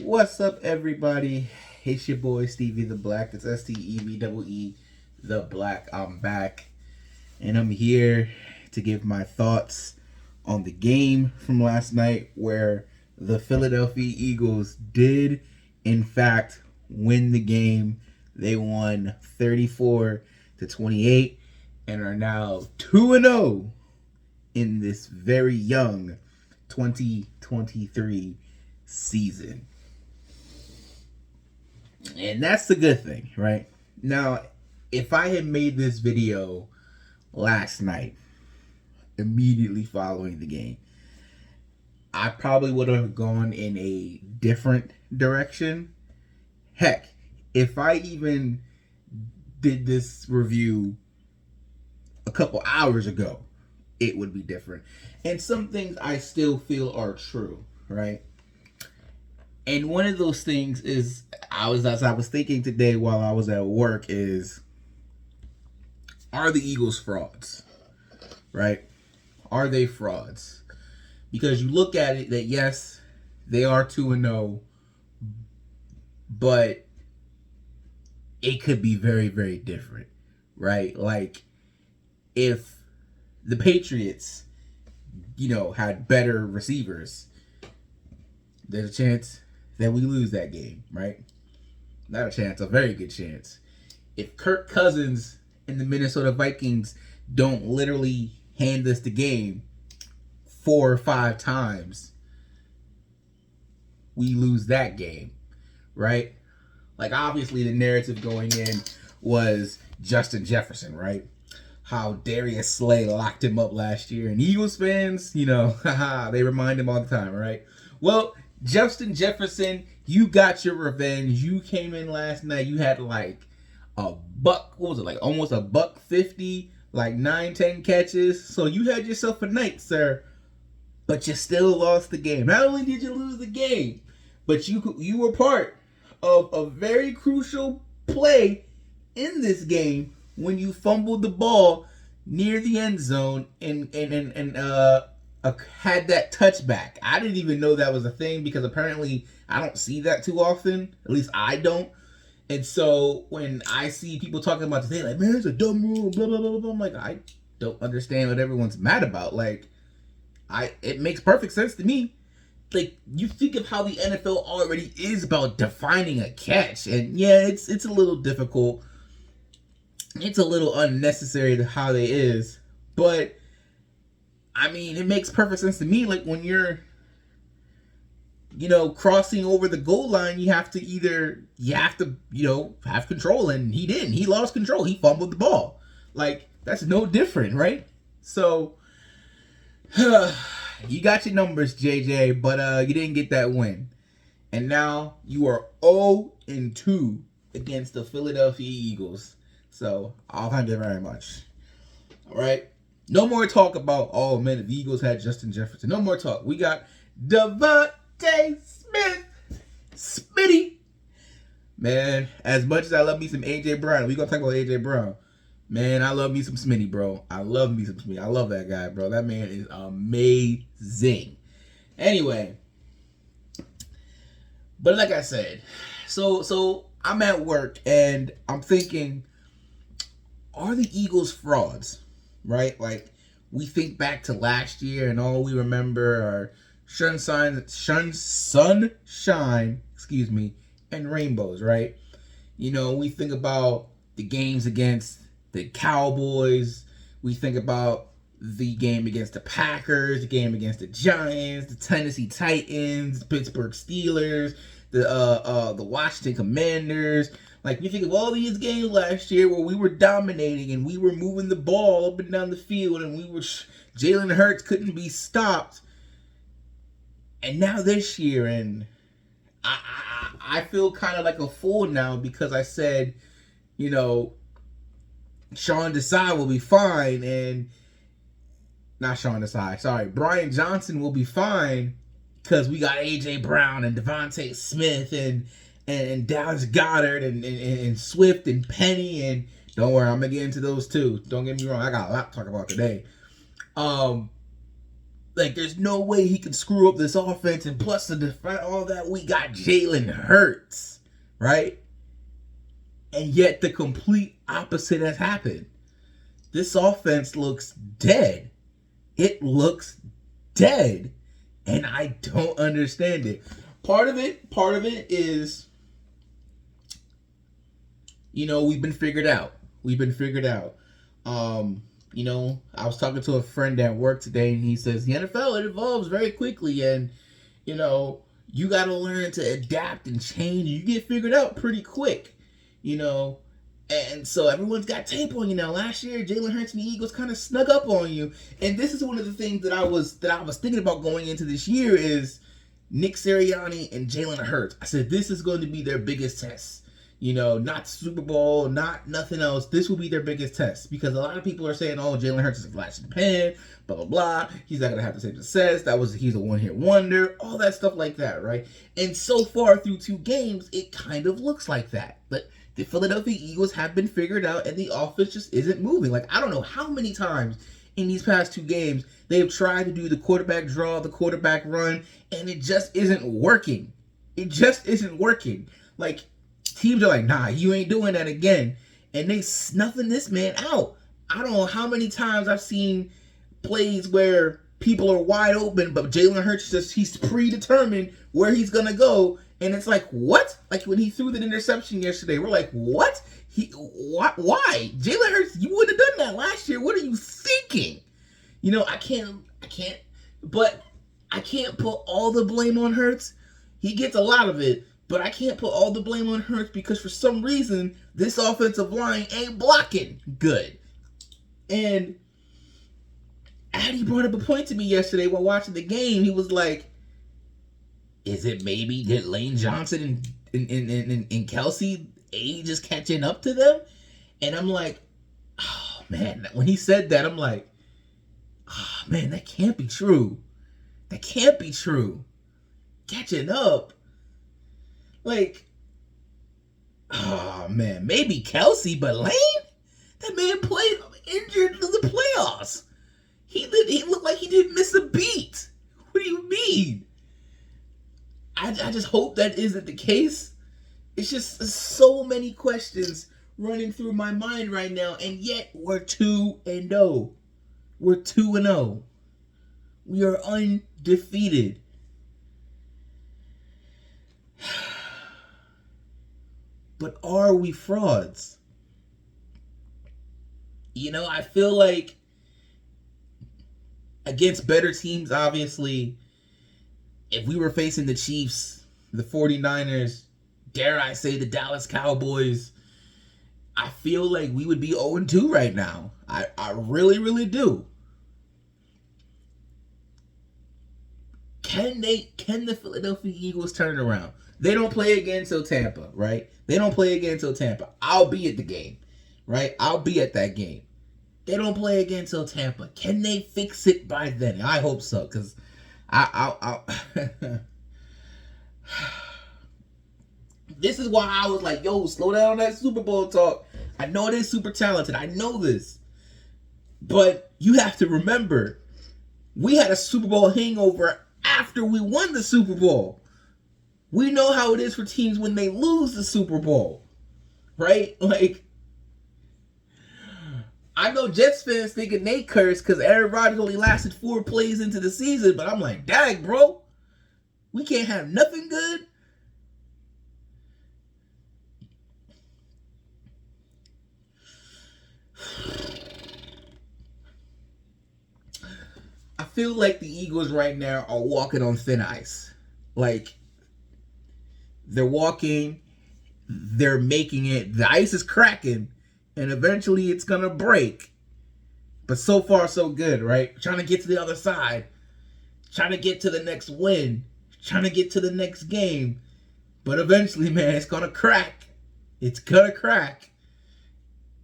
What's up, everybody? It's your boy Stevie the Black. It's STEVEE the Black. I'm back, and I'm here to give my thoughts on the game from last night, where the Philadelphia Eagles did, in fact, win the game. They won 34-28, and are now 2-0 in this very young 2023 season. And that's the good thing, right? Now, if I had made this video last night, immediately following the game, I probably would have gone in a different direction. Heck, if I even did this review a couple hours ago, it would be different. And some things I still feel are true, right? And one of those things is, as I was thinking today while I was at work, is, are the Eagles frauds? Right? Are they frauds? Because you look at it that, yes, they are 2-0, but it could be very, very different, right? Like, if the Patriots, had better receivers, there's a chance that we lose that game, right? Not a chance, a very good chance. If Kirk Cousins and the Minnesota Vikings don't literally hand us the game 4 or 5 times, we lose that game, right? Like, obviously the narrative going in was Justin Jefferson, right? How Darius Slay locked him up last year, and Eagles fans, they remind him all the time, right? Well, Justin Jefferson, you got your revenge. You came in last night. You had like a buck. What was it, like almost a $150, like 9-10 catches. So you had yourself a night, sir. But you still lost the game. Not only did you lose the game, but you were part of a very crucial play in this game when you fumbled the ball near the end zone and had that touchback. I didn't even know that was a thing, because apparently I don't see that too often. At least I don't. And so when I see people talking about today, like, man, it's a dumb rule, blah, blah, blah, blah, I'm like, I don't understand what everyone's mad about. Like, it makes perfect sense to me. Like, you think of how the NFL already is about defining a catch. And yeah, it's a little difficult. It's a little unnecessary to how they is. But I mean, it makes perfect sense to me. Like, when you're, crossing over the goal line, you have to have control. And he didn't. He lost control. He fumbled the ball. Like, that's no different, right? So, you got your numbers, JJ, but you didn't get that win. And now you are 0-2 against the Philadelphia Eagles. So, I'll thank you very much. All right? No more talk about, oh man, the Eagles had Justin Jefferson. No more talk. We got Devontae Smith. Smitty. Man, as much as I love me some AJ Brown, we gonna talk about AJ Brown. Man, I love me some Smitty, bro. I love me some Smitty. I love that guy, bro. That man is amazing. Anyway, but like I said, so I'm at work and I'm thinking, are the Eagles frauds? Right? Like, we think back to last year and all we remember are sunshine, and rainbows, right? We think about the games against the Cowboys. We think about the game against the Packers, the game against the Giants, the Tennessee Titans, the Pittsburgh Steelers, the Washington Commanders. Like, you think of all these games last year where we were dominating and we were moving the ball up and down the field and Jalen Hurts couldn't be stopped. And now this year, and I feel kind of like a fool now, because I said, Sean Desai will be fine, and not Sean Desai, sorry, Brian Johnson will be fine because we got AJ Brown and Devontae Smith and Dallas Goddard and Swift and Penny, and don't worry, I'm gonna get into those too. Don't get me wrong, I got a lot to talk about today. Like, there's no way he can screw up this offense. And plus, to defend all that, we got Jalen Hurts, right? And yet, the complete opposite has happened. This offense looks dead. It looks dead. And I don't understand it. Part of it is, we've been figured out. I was talking to a friend at work today, and he says the NFL, it evolves very quickly, and you got to learn to adapt and change. You get figured out pretty quick, and so everyone's got tape on you now. Last year, Jalen Hurts and the Eagles kind of snuck up on you, and this is one of the things that I was thinking about going into this year is Nick Sirianni and Jalen Hurts. I said this is going to be their biggest test. Not Super Bowl, not nothing else. This will be their biggest test because a lot of people are saying, "Oh, Jalen Hurts is a flash in the pan, blah blah blah. He's not gonna have the same success. He's a one-hit wonder, all that stuff like that, right?" And so far through 2 games, it kind of looks like that. But the Philadelphia Eagles have been figured out, and the offense just isn't moving. Like, I don't know how many times in these past 2 games they have tried to do the quarterback draw, the quarterback run, and it just isn't working. It just isn't working. Like, teams are like, nah, you ain't doing that again. And they snuffing this man out. I don't know how many times I've seen plays where people are wide open, but Jalen Hurts he's predetermined where he's going to go. And it's like, what? Like when he threw the interception yesterday, we're like, what? Why? Jalen Hurts, you wouldn't have done that last year. What are you thinking? I can't put all the blame on Hurts. He gets a lot of it. But I can't put all the blame on Hurts because for some reason, this offensive line ain't blocking good. And Addy brought up a point to me yesterday while watching the game. He was like, is it maybe that Lane Johnson and Kelsey age is catching up to them? And I'm like, oh, man. When he said that, I'm like, oh, man, that can't be true. That can't be true. Catching up. Like, oh man, maybe Kelsey, but Lane? That man played injured in the playoffs. He looked like he didn't miss a beat. What do you mean? I just hope that isn't the case. It's just so many questions running through my mind right now, and yet we're 2-0. We're 2-0. We are undefeated. But are we frauds? I feel like against better teams, obviously, if we were facing the Chiefs, the 49ers, dare I say the Dallas Cowboys, I feel like we would be 0-2 right now. I really, really do. Can the Philadelphia Eagles turn around? They don't play again until Tampa, right? They don't play again until Tampa. I'll be at the game, right? I'll be at that game. They don't play again until Tampa. Can they fix it by then? I hope so, because I'll This is why I was like, yo, slow down on that Super Bowl talk. I know they're super talented. I know this. But you have to remember, we had a Super Bowl hangover after we won the Super Bowl. We know how it is for teams when they lose the Super Bowl, right? Like, I know Jets fans thinking they cursed because Aaron Rodgers only lasted 4 plays into the season, but I'm like, dang, bro, we can't have nothing good. I feel like the Eagles right now are walking on thin ice. Like, they're walking, they're making it, the ice is cracking, and eventually it's going to break. But so far, so good, right? Trying to get to the other side. Trying to get to the next win. Trying to get to the next game. But eventually, man, it's going to crack. It's going to crack.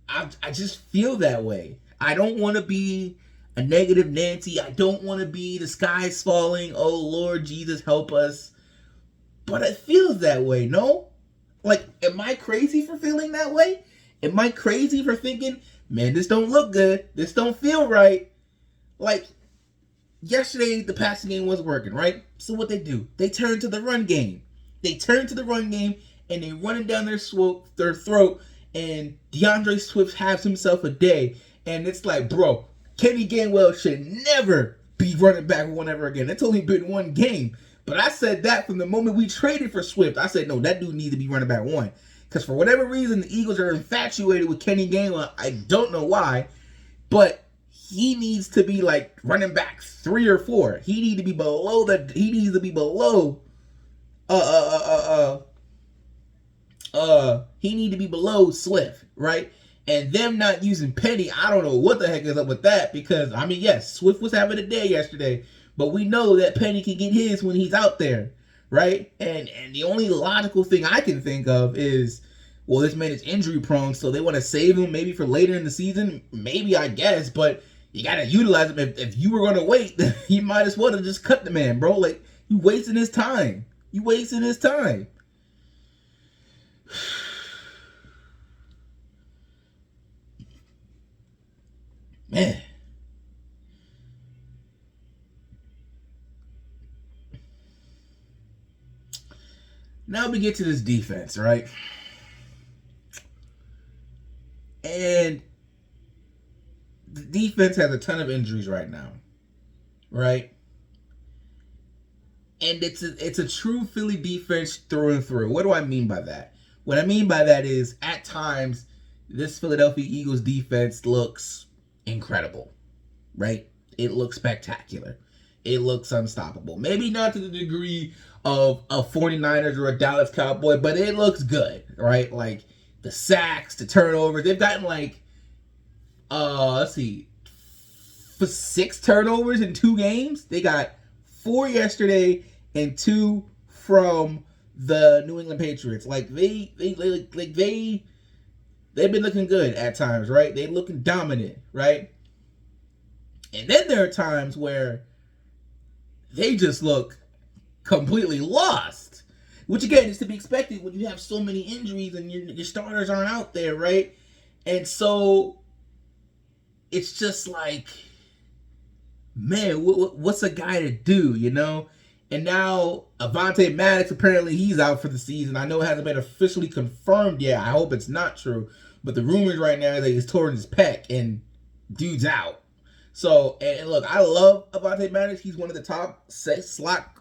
I just feel that way. I don't want to be a negative Nancy. I don't want to be the sky's falling. Oh, Lord Jesus, help us. But it feels that way, no? Like, am I crazy for feeling that way? Am I crazy for thinking, man, this don't look good. This don't feel right. Like, yesterday the passing game wasn't working, right? So what they do? They turn to the run game. And they run it down their throat. And DeAndre Swift has himself a day. And it's like, bro, Kenny Gainwell should never be running back one ever again. It's only been one game. But I said that from the moment we traded for Swift. I said, no, that dude needs to be running back one. Because for whatever reason, the Eagles are infatuated with Kenny Gainwell. I don't know why. But he needs to be like running back 3 or 4. He needs to be below that. He needs to be below. He need to be below Swift, right? And them not using Penny, I don't know what the heck is up with that. Because I mean, yes, Swift was having a day yesterday, but we know that Penny can get his when he's out there, right? And the only logical thing I can think of is, well, this man is injury prone, so they want to save him maybe for later in the season. Maybe, I guess, but you got to utilize him. If you were going to wait, then you might as well have just cut the man, bro. Like, you wasting his time. Man. Now we get to this defense, right? And the defense has a ton of injuries right now, right? And it's a true Philly defense through and through. What do I mean by that? What I mean by that is, at times, this Philadelphia Eagles defense looks incredible, right? It looks spectacular. It looks unstoppable. Maybe not to the degree of a 49ers or a Dallas Cowboy, but it looks good, right? Like, the sacks, the turnovers. They've gotten like, let's see, for 6 turnovers in 2 games. They got 4 yesterday and 2 from the New England Patriots. Like, they've been looking good at times, right? They're looking dominant, right? And then there are times where they just look completely lost, which again is to be expected when you have so many injuries and your starters aren't out there, right? And so it's just like, man, what's a guy to do, you know? And now Avonte Maddox, apparently he's out for the season. I know it hasn't been officially confirmed yet. I hope it's not true. But the rumors right now are that he's torn his pec and dude's out. So, and look, I love Avonte Maddox. He's one of the top slot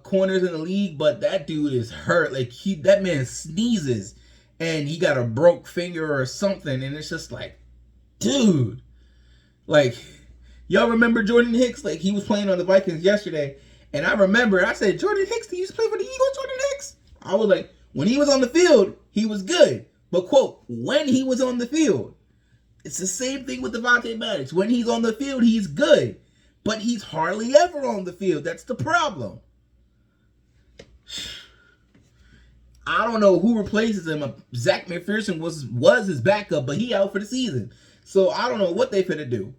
corners in the league, but that dude is hurt. Like, that man sneezes and he got a broke finger or something, and it's just like, dude, like, y'all remember Jordan Hicks? Like, he was playing on the Vikings yesterday, and I said, Jordan Hicks, did you used to play for the Eagles, Jordan Hicks? I was like, when he was on the field, he was good. But, quote, when he was on the field, it's the same thing with Avonte Maddox. When he's on the field, he's good. But he's hardly ever on the field. That's the problem. I don't know who replaces him. Zach McPherson was his backup, but he out for the season. So I don't know what they finna do.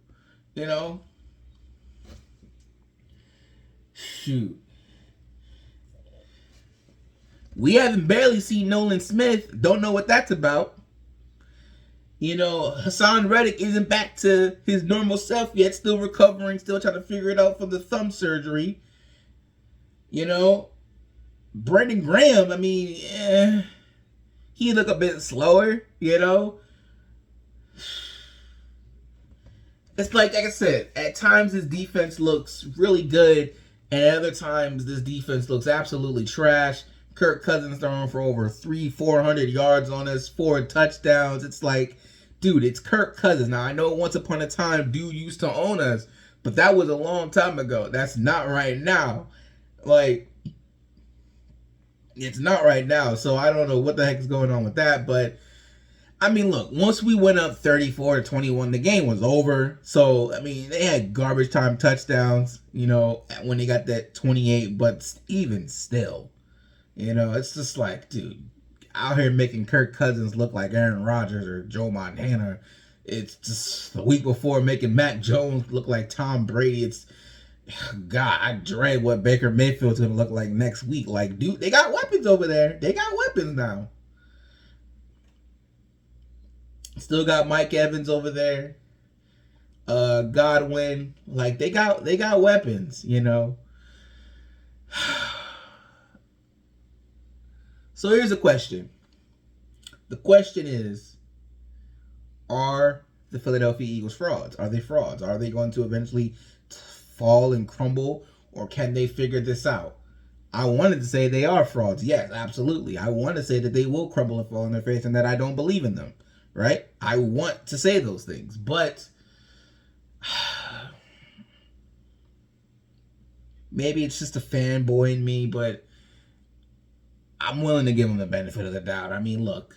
You know? Shoot. We haven't barely seen Nolan Smith. Don't know what that's about. You know, Hassan Reddick isn't back to his normal self yet. Still recovering. Still trying to figure it out from the thumb surgery. You know? Brandon Graham, I mean, he look a bit slower, you know? It's like I said, at times this defense looks really good, and at other times this defense looks absolutely trash. Kirk Cousins throwing for over 400 yards on us, 4 touchdowns. It's like, dude, it's Kirk Cousins. Now, I know once upon a time, dude used to own us, but that was a long time ago. That's not right now. Like, it's not right now, so I don't know what the heck is going on with that, but I mean, look, once we went up 34-21, the game was over. So, I mean, they had garbage time touchdowns, you know, when they got that 28, but even still, you know, it's just like, dude, out here making Kirk Cousins look like Aaron Rodgers or Joe Montana. It's just the week before making Mac Jones look like Tom Brady. It's, God, I dread what Baker Mayfield's going to look like next week. Like, dude, they got weapons over there. They got weapons now. Still got Mike Evans over there. Godwin, like they got weapons, you know. So here's a question. The question is, are the Philadelphia Eagles frauds? Are they frauds? Are they going to eventually fall and crumble, or can they figure this out? I wanted to say they are frauds. Yes, absolutely. I want to say that they will crumble and fall on their face and that I don't believe in them, right? I want to say those things, but maybe it's just a fanboy in me, but I'm willing to give them the benefit of the doubt. I mean, look,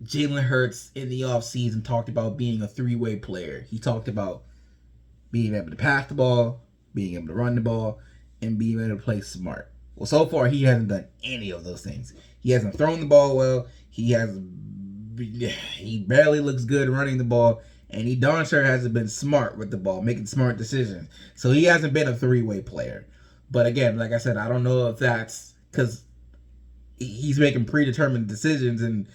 Jalen Hurts in the offseason talked about being a three-way player. He talked about being able to pass the ball, being able to run the ball, and being able to play smart. Well, so far, he hasn't done any of those things. He hasn't thrown the ball well. He barely looks good running the ball, and he darn sure hasn't been smart with the ball, making smart decisions. So he hasn't been a three-way player. But again, like I said, I don't know if that's because he's making predetermined decisions and,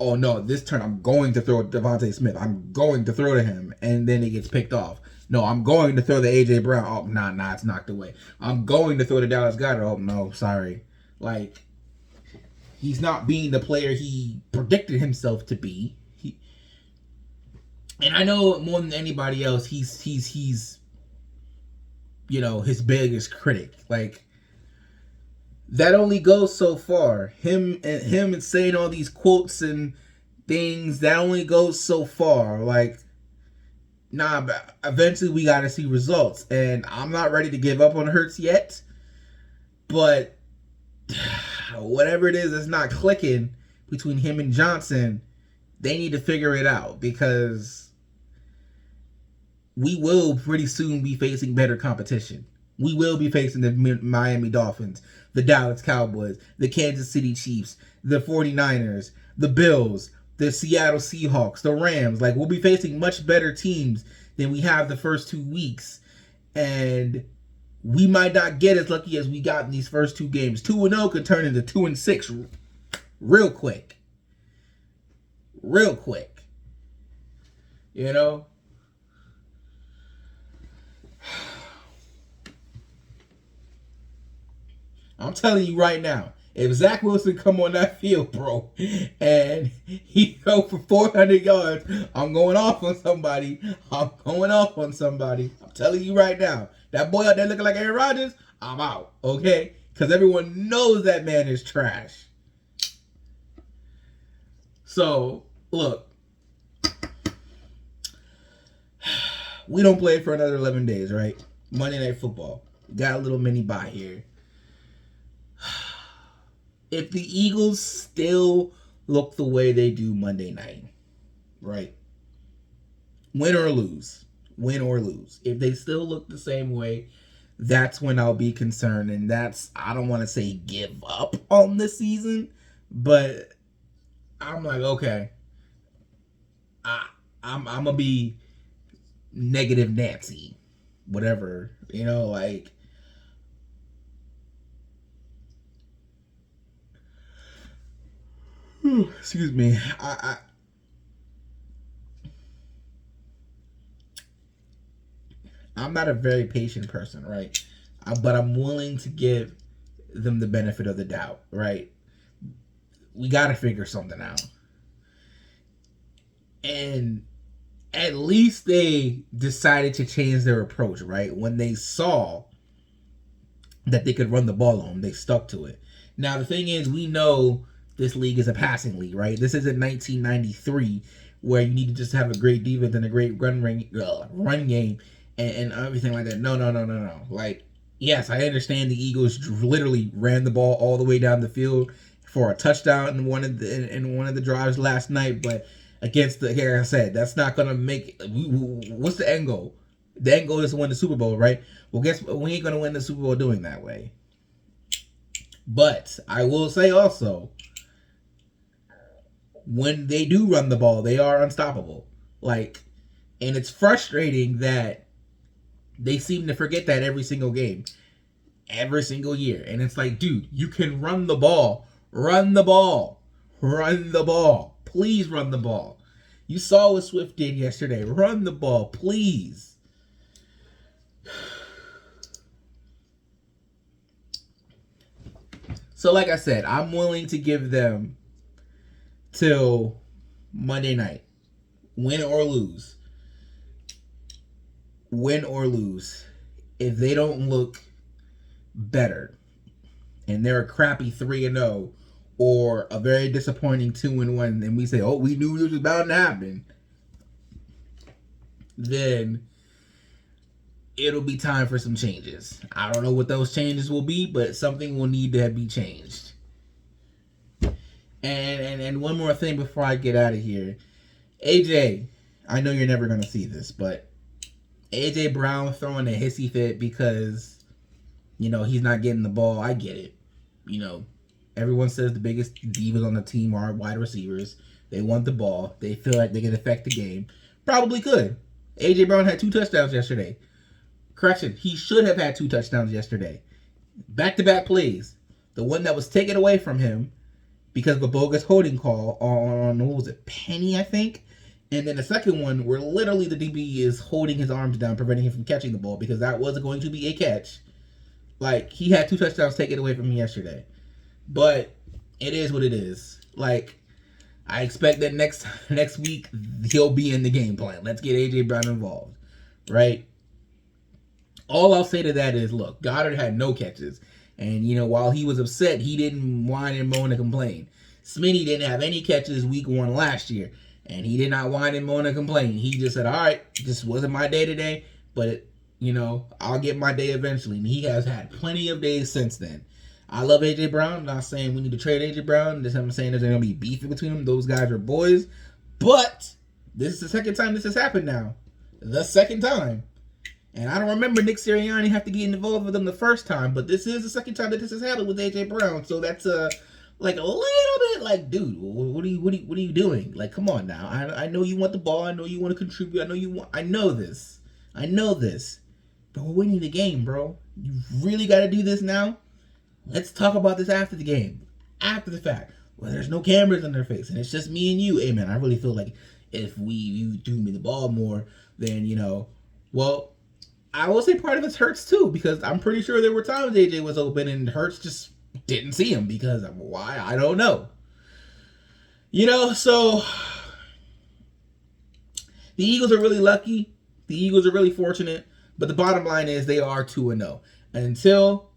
oh no, this turn I'm going to throw Devontae Smith. I'm going to throw to him, and then he gets picked off. No, I'm going to throw to A.J. Brown. Oh, nah, it's knocked away. I'm going to throw to Dallas Goedert. Oh, no, sorry. Like, he's not being the player he predicted himself to be. And I know more than anybody else, he's you know, his biggest critic. Like, that only goes so far. Him and saying all these quotes and things, that only goes so far. Like, nah, but eventually we got to see results. And I'm not ready to give up on Hurts yet. But whatever it is that's not clicking between him and Johnson, they need to figure it out. Because we will pretty soon be facing better competition. We will be facing the Miami Dolphins, the Dallas Cowboys, the Kansas City Chiefs, the 49ers, the Bills, the Seattle Seahawks, the Rams. Like, we'll be facing much better teams than we have the first 2 weeks. And we might not get as lucky as we got in these first 2 games. 2-0 could turn into 2-6 real quick. Real quick. You know? I'm telling you right now, if Zach Wilson come on that field, bro, and he go for 400 yards, I'm going off on somebody. I'm telling you right now, that boy out there looking like Aaron Rodgers, I'm out, okay? Because everyone knows that man is trash. So, look, we don't play for another 11 days, right? Monday Night Football. Got a little mini bye here. If the Eagles still look the way they do Monday night, right? Win or lose. If they still look the same way, that's when I'll be concerned. And that's, I don't want to say give up on the season, but I'm like, okay, I'm going to be negative Nancy, whatever, you know, like, excuse me. I'm not a very patient person, right? But I'm willing to give them the benefit of the doubt, right? We got to figure something out. And at least they decided to change their approach, right? When they saw that they could run the ball on them, they stuck to it. Now, the thing is, we know this league is a passing league, right? This isn't 1993 where you need to just have a great defense and a great run game and everything like that. No. Like, yes, I understand the Eagles literally ran the ball all the way down the field for a touchdown in one of the drives last night, but against the, like I said, that's not gonna make. What's the end goal? The end goal is to win the Super Bowl, right? Well, guess what? We ain't gonna win the Super Bowl doing that way. But I will say also, when they do run the ball, they are unstoppable. Like, and it's frustrating that they seem to forget that every single game, every single year. And it's like, dude, you can run the ball. Run the ball. Please run the ball. You saw what Swift did yesterday. Run the ball, please. So, like I said, I'm willing to give them till Monday night. Win or lose. Win or lose. If they don't look better and they're a crappy 3-0 or a very disappointing 2-1 and we say, oh, we knew this was bound to happen, then it'll be time for some changes. I don't know what those changes will be, but something will need to be changed. And one more thing before I get out of here. AJ, I know you're never going to see this, but AJ Brown throwing a hissy fit because, you know, he's not getting the ball. I get it. You know, everyone says the biggest divas on the team are wide receivers. They want the ball. They feel like they can affect the game. Probably could. AJ Brown had 2 touchdowns yesterday. Correction, he should have had 2 touchdowns yesterday. Back-to-back plays. The one that was taken away from him because of a bogus holding call on, what was it, Penny, I think? And then the second one where literally the DB is holding his arms down, preventing him from catching the ball because that wasn't going to be a catch. Like, he had 2 touchdowns taken away from him yesterday. But it is what it is. Like, I expect that next week he'll be in the game plan. Let's get AJ Brown involved, right? All I'll say to that is, look, Goddard had no catches. And, you know, while he was upset, he didn't whine and moan and complain. Smitty didn't have any catches week 1 last year. And he did not whine and moan and complain. He just said, all right, this wasn't my day today, but, you know, I'll get my day eventually. And he has had plenty of days since then. I love A.J. Brown. I'm not saying we need to trade A.J. Brown. I'm saying there's going to be beefing between them. Those guys are boys. But this is the second time this has happened now. The second time. And I don't remember Nick Sirianni have to get involved with them the first time, but this is the second time that this has happened with A.J. Brown. So that's like a little bit like, dude, what are you doing? Like, come on now. I know you want the ball. I know you want to contribute. I know this. But we're winning the game, bro. You really got to do this now? Let's talk about this after the game. After the fact. Well, there's no cameras on their face, and it's just me and you. Hey, man, I really feel like if you threw me the ball more, then, you know, well, I will say part of it's Hurts too, because I'm pretty sure there were times AJ was open and Hurts just didn't see him because of why, I don't know. You know, so the Eagles are really lucky. The Eagles are really fortunate. But the bottom line is they are 2-0. Until,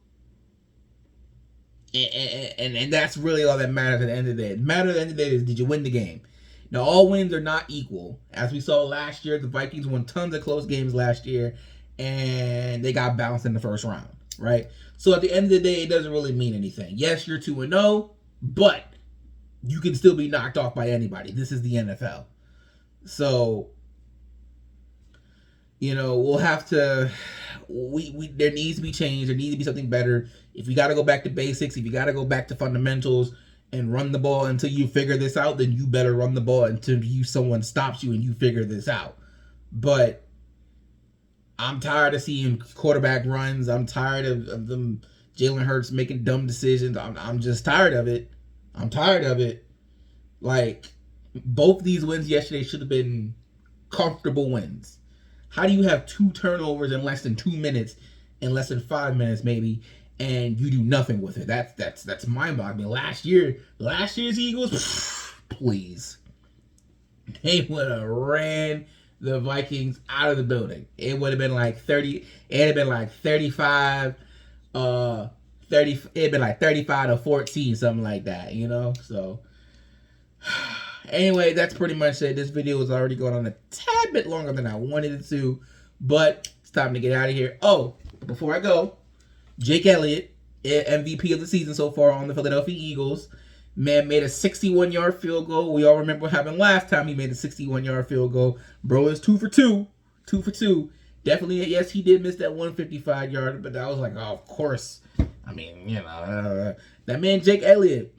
and that's really all that matters at the end of the day. The matter at the end of the day is, did you win the game? Now, all wins are not equal. As we saw last year, the Vikings won tons of close games last year, and they got bounced in the first round, right? So at the end of the day, it doesn't really mean anything. Yes, you're 2-0, but you can still be knocked off by anybody. This is the NFL. So, you know, we'll have to, there needs to be change. There needs to be something better. If you got to go back to basics, if you got to go back to fundamentals and run the ball until you figure this out, then you better run the ball until someone stops you and you figure this out. But I'm tired of seeing quarterback runs. I'm tired of them, Jalen Hurts making dumb decisions. I'm just tired of it. I'm tired of it. Like, both these wins yesterday should have been comfortable wins. How do you have 2 turnovers in less than 2 minutes, in less than 5 minutes maybe, and you do nothing with it? That's mind-boggling. Last year's Eagles, please, they would have ran the Vikings out of the building. It would have been like 30. It had been like 35. 30. It'd been like 35-14, something like that. You know. So anyway, that's pretty much it. This video was already going on a tad bit longer than I wanted it to, but it's time to get out of here. Oh, before I go, Jake Elliott, MVP of the season so far on the Philadelphia Eagles. Man made a 61-yard field goal. We all remember what happened last time he made a 61-yard field goal. Bro is 2 for 2. 2 for 2. Definitely, yes, he did miss that 155-yard, but that was like, oh, of course. I mean, you know, that man Jake Elliott,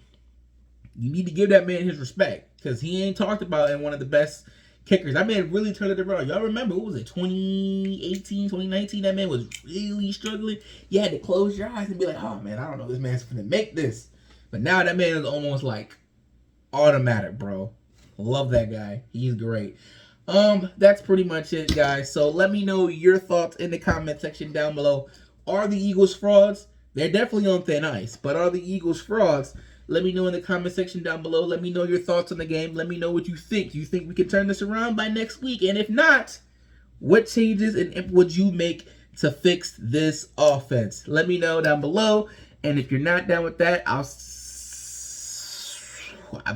you need to give that man his respect because he ain't talked about in one of the best kickers. That man really turned it around. Y'all remember, what was it, 2018, 2019? That man was really struggling. You had to close your eyes and be like, oh, man, I don't know if this man's going to make this. But now that man is almost like automatic, bro. Love that guy. He's great. That's pretty much it, guys. So let me know your thoughts in the comment section down below. Are the Eagles frauds? They're definitely on thin ice, but are the Eagles frauds? Let me know in the comment section down below. Let me know your thoughts on the game. Let me know what you think. Do you think we can turn this around by next week? And if not, what changes and would you make to fix this offense? Let me know down below. And if you're not down with that, I'm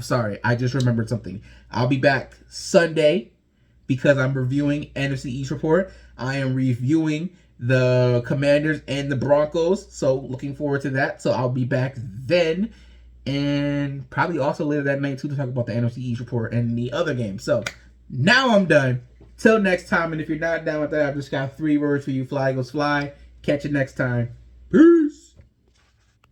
sorry, I just remembered something. I'll be back Sunday because I'm reviewing NFC East report. I am reviewing the Commanders and the Broncos, so looking forward to that. So I'll be back then, and probably also later that night too to talk about the NFC East report and the other games. So now I'm done. Till next time, and if you're not down with that, I've just got 3 words for you. Fly, Eagles, fly. Catch you next time. Peace.